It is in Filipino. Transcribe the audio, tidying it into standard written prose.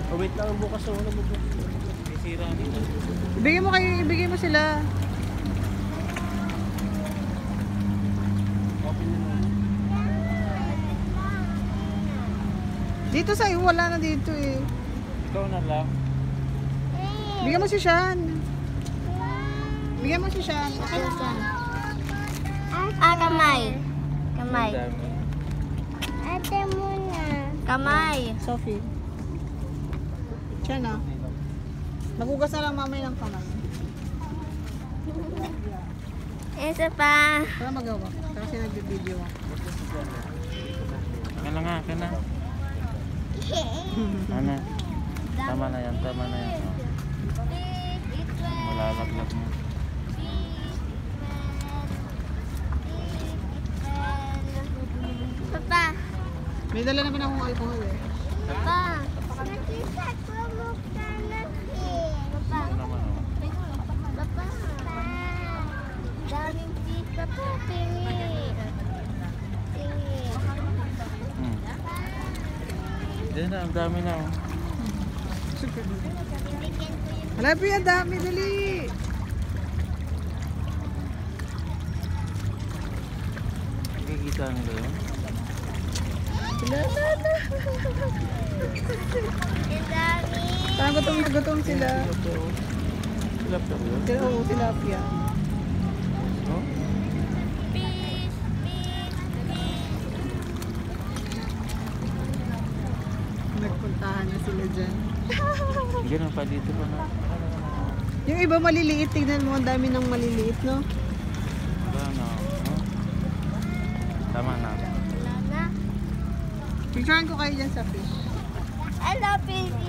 Oh, wait lang, bukas na wala mo. May sira dito. Ibigay mo sila. Open na naman. Dito sa iyo, wala na dito eh. Ikaw na lang. Bigyan mo si Sean. Bigyan mo si Sean. Okay na Sean. Kamay. Kamay. Ang dami. Ate muna. Kamay. Sophie. Sean ah. Magugas na lang mamaya ng kamay. Isa pa. Para magawa. Kasi nag-video ako. Kana nga, kana. Ano? Tama na yan, tama na yan. Oh. Malalaglag mo. Papa. May dala naman akong alcohol eh. Papa. Nakita ko mo ka na eh. Papa. Ano naman oh. Papa. Daming fish. Papa, tingi. Tingi. Diyan na, ang dami na oh. Halapi, ang dami, dali. Nakikita nila yun. Sila na. Ang dami. Parang gutom sila. Silap na yun. Sila, oo, tilapia. Oh? Fish. Fish. Fish. Nagpuntahan na sila dyan. Ganun pa dito pa na. Yung iba maliliit, tignan mo, ang dami ng maliliit, no? Ano? Oh? Tama na. Wala na. Picturean ko kayo dyan sa fish. I love fish.